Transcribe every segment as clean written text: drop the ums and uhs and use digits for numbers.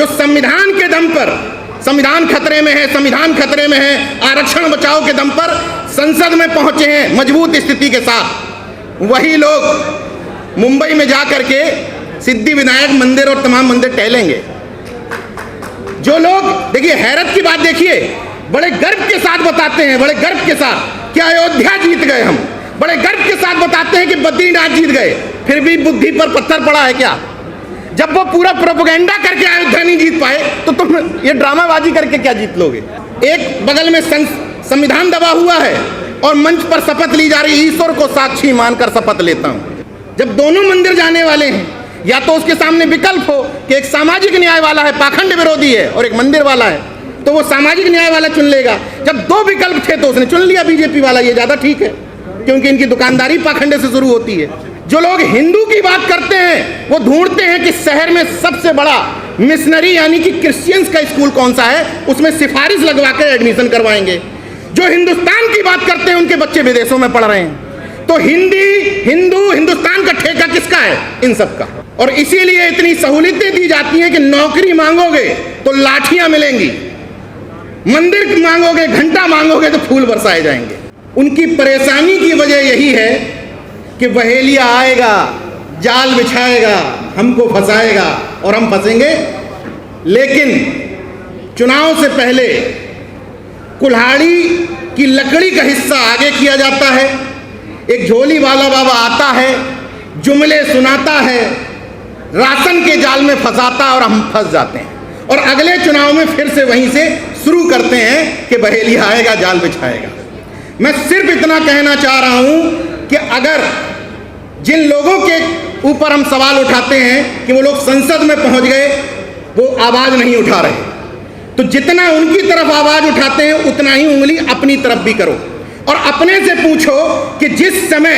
जो संविधान के दम पर, संविधान खतरे में है, संविधान खतरे में है, आरक्षण बचाओ के दम पर संसद में पहुंचे हैं मजबूत स्थिति के साथ, वही लोग मुंबई में जा करके सिद्धि विनायक मंदिर और तमाम मंदिर टहलेंगे। जो लोग, देखिए हैरत की बात देखिए, बड़े गर्व के साथ बताते हैं, बड़े गर्व के साथ कि अयोध्या जीत गए हम, बड़े गर्व के साथ बताते हैं कि बद्रीनाथ जीत गए, फिर भी बुद्धि पर पत्थर पड़ा है क्या? जब वो पूरा प्रोपेगेंडा करके अयोध्या नहीं जीत पाए तो तुम ये ड्रामाबाजी करके क्या जीत लोगे? एक बगल में संविधान दबा हुआ है और मंच पर शपथ ली जा रही, ईश्वर को साक्षी मानकर शपथ लेता हूं। जब दोनों मंदिर जाने वाले हैं, या तो उसके सामने विकल्प हो कि एक सामाजिक न्याय वाला है, पाखंड विरोधी है, और एक मंदिर वाला है, तो वो सामाजिक न्याय वाला चुन लेगा। जब दो विकल्प थे तो उसने चुन लिया बीजेपी वाला, ये ज्यादा ठीक है क्योंकि इनकी दुकानदारी पाखंडे से शुरू होती है। जो लोग हिंदू की बात करते हैं वो ढूंढते हैं कि शहर में सबसे बड़ा मिशनरी यानी कि क्रिश्चियंस का स्कूल कौन सा है, उसमें सिफारिश लगवा कर एडमिशन करवाएंगे। जो हिंदुस्तान की बात करते हैं उनके बच्चे विदेशों में पढ़ रहे हैं। तो हिंदुस्तान का ठेका किसका है? इन सब का। और इसीलिए इतनी सहूलियतें दी जाती हैं कि नौकरी मांगोगे तो लाठियां मिलेंगी, मंदिर मांगोगे, घंटा मांगोगे तो फूल बरसाए जाएंगे। उनकी परेशानी की वजह यही है कि बहेलिया आएगा, जाल बिछाएगा, हमको फंसाएगा और हम फंसेंगे। लेकिन चुनाव से पहले कुल्हाड़ी की लकड़ी का हिस्सा आगे किया जाता है, एक झोली वाला बाबा आता है, जुमले सुनाता है, राशन के जाल में फंसाता और हम फंस जाते हैं, और अगले चुनाव में फिर से वहीं से शुरू करते हैं कि बहेलिया आएगा, जाल बिछाएगा। मैं सिर्फ इतना कहना चाह रहा हूं कि अगर जिन लोगों के ऊपर हम सवाल उठाते हैं कि वो लोग संसद में पहुंच गए, वो आवाज नहीं उठा रहे, तो जितना उनकी तरफ आवाज उठाते हैं उतना ही उंगली अपनी तरफ भी करो और अपने से पूछो कि जिस समय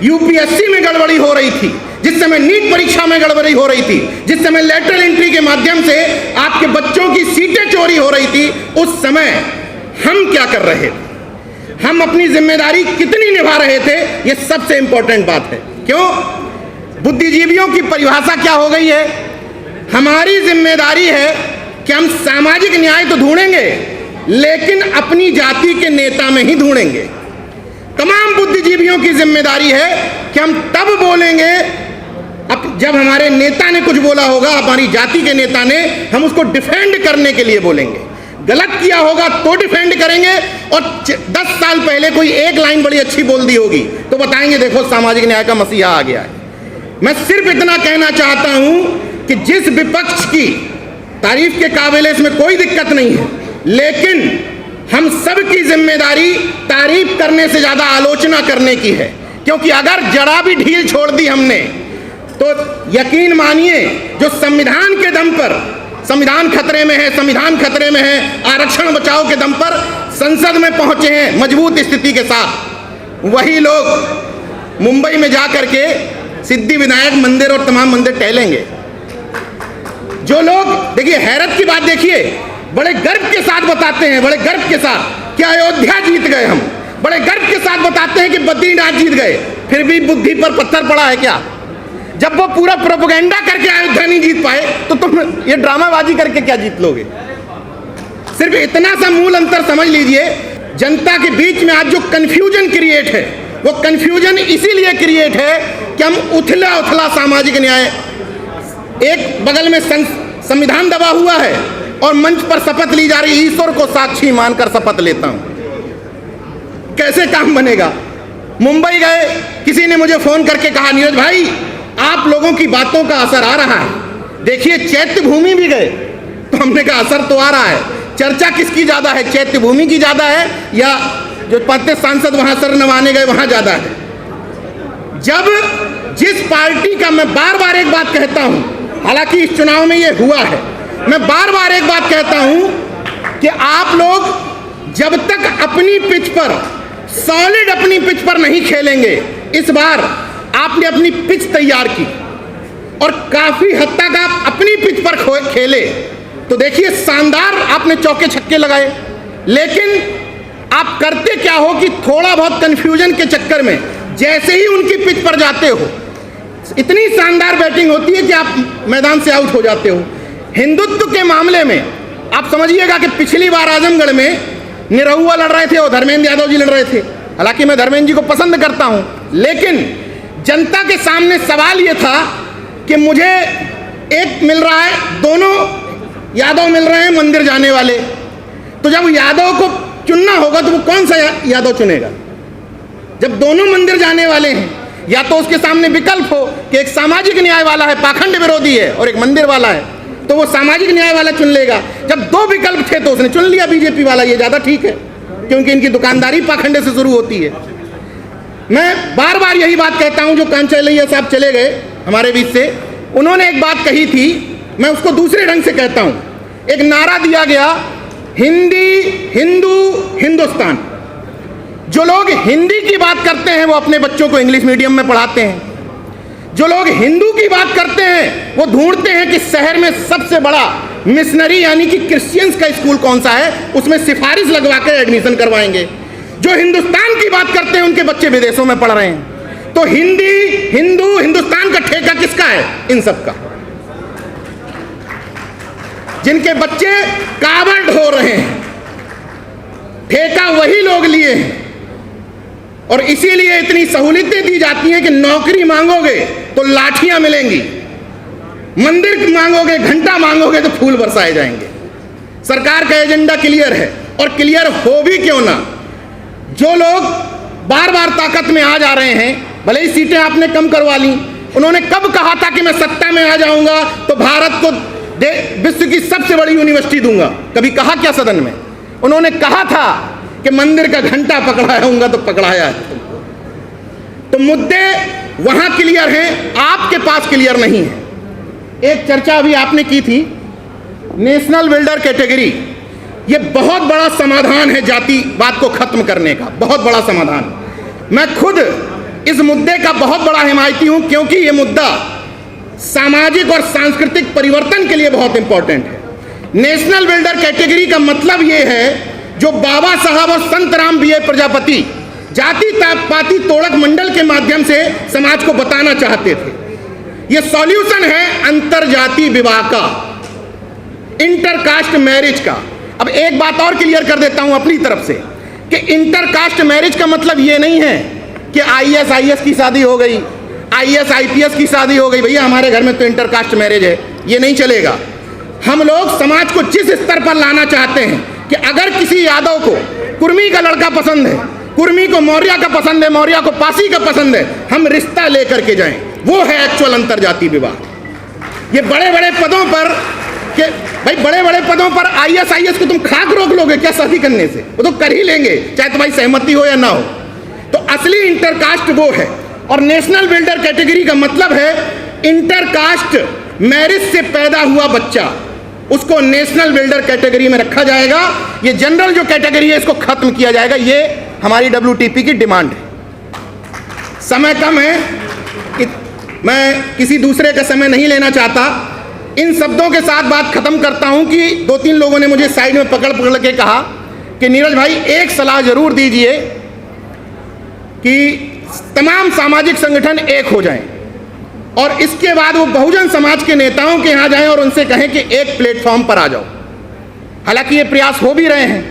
यूपीएससी में गड़बड़ी हो रही थी, जिस समय नीट परीक्षा में गड़बड़ी हो रही थी, जिस समय लेटरल एंट्री के माध्यम से आपके बच्चों की सीटें चोरी हो रही थी, उस समय हम क्या कर रहे थे, हम अपनी जिम्मेदारी कितनी निभा रहे थे, ये सबसे इंपॉर्टेंट बात है। क्यों? बुद्धिजीवियों की परिभाषा क्या हो गई है? हमारी जिम्मेदारी है कि हम सामाजिक न्याय तो ढूंढेंगे लेकिन अपनी जाति के नेता में ही ढूंढेंगे। तमाम बुद्धिजीवियों की जिम्मेदारी है कि हम तब बोलेंगे जब हमारे नेता ने कुछ बोला होगा, हमारी जाति के नेता ने, हम उसको डिफेंड करने के लिए बोलेंगे। गलत किया होगा तो डिफेंड करेंगे, और 10 साल पहले कोई एक लाइन बड़ी अच्छी बोल दी होगी तो बताएंगे देखो सामाजिक न्याय का मसीहा आ गया है। मैं सिर्फ इतना कहना चाहता हूं कि जिस विपक्ष की तारीफ के काबिल इसमें कोई दिक्कत नहीं है, लेकिन हम सब की जिम्मेदारी तारीफ करने से ज्यादा आलोचना करने की है। क्योंकि अगर जरा भी ढील छोड़ दी हमने तो यकीन मानिए, जो संविधान के दम पर, संविधान खतरे में है, संविधान खतरे में है, आरक्षण बचाओ के दम पर संसद में पहुंचे हैं मजबूत स्थिति के साथ, वही लोग मुंबई में जा करके सिद्धि विनायक मंदिर और तमाम मंदिर टहलेंगे। जो लोग, देखिए हैरत की बात देखिए, बड़े गर्व के साथ बताते हैं, बड़े गर्व के साथ कि अयोध्या जीत गए हम, बड़े गर्व के साथ बताते हैं कि बद्रीनाथ जीत गए, फिर भी बुद्धि पर पत्थर पड़ा है क्या? जब वो पूरा प्रोपेगेंडा करके अयोध्या नहीं जीत पाए तो तुम ये ड्रामाबाजी करके क्या जीत लोगे? सिर्फ इतना सा मूल अंतर समझ लीजिए। जनता के बीच में आज जो कंफ्यूजन क्रिएट है, वो कंफ्यूजन इसीलिए क्रिएट है कि हम उथला उथला सामाजिक न्याय, एक बगल में संविधान दबा हुआ है और मंच पर शपथ ली जा रही, ईश्वर को साक्षी मानकर शपथ लेता हूं। कैसे काम बनेगा? मुंबई गए, किसी ने मुझे फोन करके कहा नीरज भाई आप लोगों की बातों का असर आ रहा है। देखिए चैत्य भूमि भी गए, तो हमने कहा असर तो आ रहा है। चर्चा किसकी ज्यादा है, चैत्य भूमि की ज्यादा है या जो 35 सांसद वहां सर नवाने गए वहां ज्यादा है? जब जिस पार्टी का, मैं बार बार एक बात कहता हूं, हालांकि इस चुनाव में ये हुआ है, मैं बार बार एक बात कहता हूं कि आप लोग जब तक अपनी पिच पर, सॉलिड अपनी पिच पर नहीं खेलेंगे, इस बार आपने अपनी पिच तैयार की और काफी हद तक आप अपनी पिच पर खेले, तो देखिए शानदार आपने चौके छक्के लगाए। लेकिन आप करते क्या हो कि थोड़ा बहुत कंफ्यूजन के चक्कर में जैसे ही उनकी पिच पर जाते हो, इतनी शानदार बैटिंग होती है कि आप मैदान से आउट हो जाते हो। हिंदुत्व के मामले में आप समझिएगा कि पिछली बार आजमगढ़ में निरहुआ लड़ रहे थे और धर्मेंद्र यादव जी लड़ रहे थे। हालांकि मैं धर्मेंद्र जी को पसंद करता हूं, लेकिन जनता के सामने सवाल यह था कि मुझे एक मिल रहा है, दोनों यादव मिल रहे हैं मंदिर जाने वाले, तो जब यादव को चुनना होगा तो वो कौन सा यादव चुनेगा? जब दोनों मंदिर जाने वाले हैं, या तो उसके सामने विकल्प हो कि एक सामाजिक न्याय वाला है, पाखंड विरोधी है, और एक मंदिर वाला है, तो वो सामाजिक न्याय वाला चुन लेगा। जब दो विकल्प थे तो उसने चुन लिया बीजेपी वाला, ये ज्यादा ठीक है, क्योंकि इनकी दुकानदारी पाखंडे से शुरू होती है। मैं बार बार यही बात कहता हूं, जो कांचैलैया साहब चले गए हमारे बीच से, उन्होंने एक बात कही थी, मैं उसको दूसरे ढंग से कहता हूं। एक नारा दिया गया, हिंदी, हिंदू, हिंदुस्तान। जो लोग हिंदी की बात करते हैं वो अपने बच्चों को इंग्लिश मीडियम में पढ़ाते हैं। जो लोग हिंदू की बात करते हैं वो ढूंढते हैं कि शहर में सबसे बड़ा मिशनरी यानी कि क्रिश्चियंस का स्कूल कौन सा है, उसमें सिफारिश लगवा कर एडमिशन करवाएंगे। जो हिंदुस्तान की बात करते हैं उनके बच्चे विदेशों में पढ़ रहे हैं। तो हिंदी, हिंदू, हिंदुस्तान का ठेका किसका है? इन सब का। जिनके बच्चे काबड़ ढो रहे हैं, ठेका वही लोग लिए हैं। और इसीलिए इतनी सहूलियतें दी जाती हैं कि नौकरी मांगोगे तो लाठियां मिलेंगी, मंदिर मांगोगे, घंटा मांगोगे तो फूल बरसाए जाएंगे। सरकार का एजेंडा क्लियर है, और क्लियर हो भी क्यों ना। जो लोग बार बार ताकत में आ जा रहे हैं, भले ही सीटें आपने कम करवा ली, उन्होंने कब कहा था कि मैं सत्ता में आ जाऊंगा तो भारत को विश्व की सबसे बड़ी यूनिवर्सिटी दूंगा? कभी कहा क्या सदन में? उन्होंने कहा था कि मंदिर का घंटा पकड़ाऊंगा तो पकड़ाया है। तो मुद्दे वहां क्लियर हैं, आपके पास क्लियर नहीं है। एक चर्चा अभी आपने की थी नेशनल बिल्डर कैटेगरी, ये बहुत बड़ा समाधान है जातिवाद को खत्म करने का, बहुत बड़ा समाधान। मैं खुद इस मुद्दे का बहुत बड़ा हिमायती हूं, क्योंकि ये मुद्दा सामाजिक और सांस्कृतिक परिवर्तन के लिए बहुत इंपॉर्टेंट है। नेशनल बिल्डर कैटेगरी का मतलब ये है, जो बाबा साहब और संत राम बीए प्रजापति जाति पाति तोड़क मंडल के माध्यम से समाज को बताना चाहते थे। ये सॉल्यूशन है अंतर जाति विवाह का, इंटरकास्ट मैरिज का। अब एक बात और क्लियर कर देता हूं अपनी तरफ से कि इंटरकास्ट मैरिज का मतलब ये नहीं है कि आईएएस आईएएस की शादी हो गई, आईएएस आईपीएस की शादी हो गई, भैया हमारे घर में तो इंटरकास्ट मैरिज है, ये नहीं चलेगा। हम लोग समाज को जिस स्तर पर लाना चाहते हैं कि अगर किसी यादव को कुर्मी का लड़का पसंद है, कुर्मी को मौर्य का पसंद है, मौर्य को पासी का पसंद है, हम रिश्ता लेकर के जाएं, वो है एक्चुअल अंतरजातीय विवाह। ये बड़े बड़े पदों पर कि भाई बड़े बड़े पदों पर आईएएस आईएएस को तुम खाक रोक लोगे क्या शादी करने से? वो तो कर ही लेंगे, चाहे तुम्हारी सहमति हो या ना हो। तो असली इंटरकास्ट वो है। और नेशनल बिल्डर कैटेगरी का मतलब है इंटरकास्ट मैरिज से पैदा हुआ बच्चा, उसको नेशनल बिल्डर कैटेगरी में रखा जाएगा। ये जनरल जो कैटेगरी है इसको खत्म किया जाएगा। ये हमारी WTP की डिमांड है। समय कम है, मैं किसी दूसरे का समय नहीं लेना चाहता। इन शब्दों के साथ बात खत्म करता हूं कि 2-3 लोगों ने मुझे साइड में पकड़ पकड़ के कहा कि नीरज भाई एक सलाह जरूर दीजिए कि तमाम सामाजिक संगठन एक हो जाएं और इसके बाद वो बहुजन समाज के नेताओं के यहाँ जाएं और उनसे कहें कि एक प्लेटफॉर्म पर आ जाओ। हालांकि ये प्रयास हो भी रहे हैं,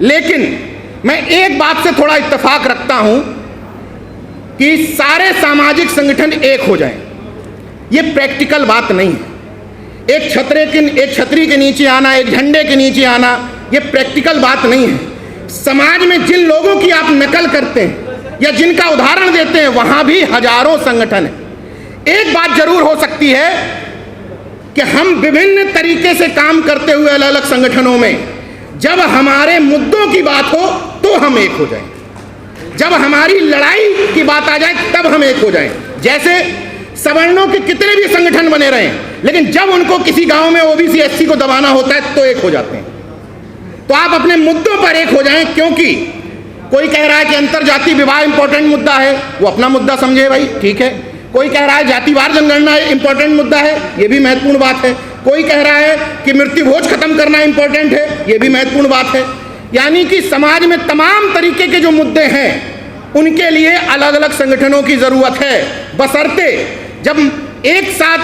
लेकिन मैं एक बात से थोड़ा इत्तेफाक रखता हूं कि सारे सामाजिक संगठन एक हो जाएं। ये प्रैक्टिकल बात नहीं है। एक छतरी के नीचे आना, एक झंडे के नीचे आना, ये प्रैक्टिकल बात नहीं है। समाज में जिन लोगों की आप नकल करते हैं या जिनका उदाहरण देते हैं, वहां भी हजारों संगठन है। एक बात जरूर हो सकती है कि हम विभिन्न तरीके से काम करते हुए अलग अलग संगठनों में, जब हमारे मुद्दों की बात हो तो हम एक हो जाएं, जब हमारी लड़ाई की बात आ जाए तब हम एक हो जाएं। जैसे सवर्णों के कितने भी संगठन बने रहे, लेकिन जब उनको किसी गांव में ओबीसी एससी को दबाना होता है तो एक हो जाते हैं। तो आप अपने मुद्दों पर एक हो जाएं, क्योंकि कोई कह रहा है कि अंतरजातीय विवाह इंपॉर्टेंट मुद्दा है, वो अपना मुद्दा समझे भाई, ठीक है। कोई कह रहा है जातिवार जनगणना इंपॉर्टेंट मुद्दा है, ये भी महत्वपूर्ण बात है। कोई कह रहा है कि मृत्यु भोज खत्म करना इंपॉर्टेंट है, ये भी महत्वपूर्ण बात है। यानी कि समाज में तमाम तरीके के जो मुद्दे हैं उनके लिए अलग अलग संगठनों की जरूरत है, बशर्ते जब एक साथ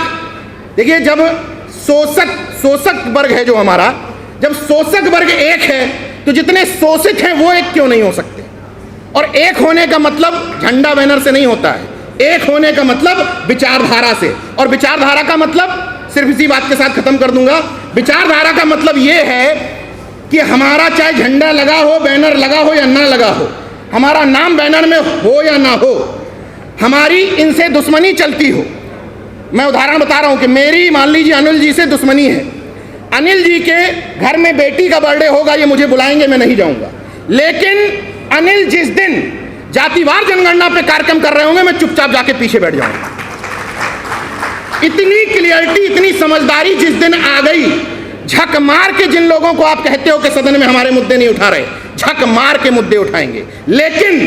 देखिए, जब शोषक वर्ग है जो हमारा, जब शोषक वर्ग एक है तो जितने शोषित हैं वो एक क्यों नहीं हो सकते? और एक होने का मतलब झंडा बैनर से नहीं होता है, एक होने का मतलब विचारधारा से। और विचारधारा का मतलब सिर्फ इसी बात के साथ खत्म कर दूंगा, विचारधारा का मतलब ये है कि हमारा चाहे झंडा लगा हो, बैनर लगा हो या ना लगा हो, हमारा नाम बैनर में हो या ना हो, हमारी इनसे दुश्मनी चलती हो। मैं उदाहरण बता रहा हूं कि मेरी मान लीजिए अनिल जी से दुश्मनी है, अनिल जी के घर में बेटी का बर्थडे होगा, ये मुझे बुलाएंगे, मैं नहीं जाऊंगा, लेकिन अनिल जिस दिन जातिवार जनगणना पे कार्यक्रम कर रहे होंगे मैं चुपचाप जाके पीछे बैठ जाऊंगा। इतनी क्लियरिटी, इतनी समझदारी जिस दिन आ गई, झक मार के जिन लोगों को आप कहते हो कि सदन में हमारे मुद्दे नहीं उठा रहे, झक मार के मुद्दे उठाएंगे, लेकिन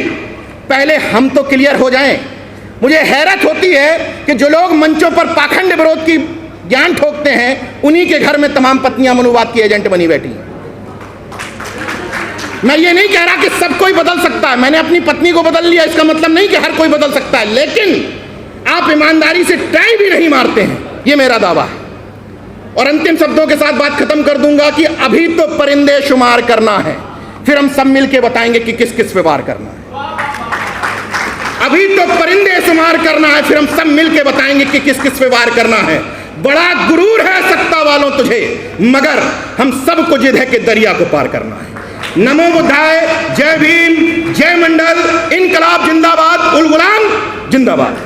पहले हम तो क्लियर हो जाएं। मुझे हैरत होती है कि जो लोग मंचों पर पाखंड विरोध की ज्ञान ठोकते हैं, उन्हीं के घर में तमाम पत्नियां मनुवाद की एजेंट बनी बैठी हैं। मैं ये नहीं कह रहा कि सब कोई बदल सकता है, मैंने अपनी पत्नी को बदल लिया, इसका मतलब नहीं कि हर कोई बदल सकता है, लेकिन आप ईमानदारी से टाई भी नहीं मारते हैं, ये मेरा दावा है। और अंतिम शब्दों के साथ बात खत्म कर दूंगा कि अभी तो परिंदे शुमार करना है, फिर हम सब मिलके बताएंगे कि किस किस पे वार करना है। अभी तो परिंदे शुमार करना है, फिर हम सब मिलके बताएंगे कि किस किस पे वार करना है। बड़ा गुरूर है सत्ता वालों तुझे, मगर हम सबको जिद है कि दरिया को पार करना है। नमो बुद्धाय, जय भीम, जय मंडल, इनकलाब जिंदाबाद, उल गुलाम जिंदाबाद।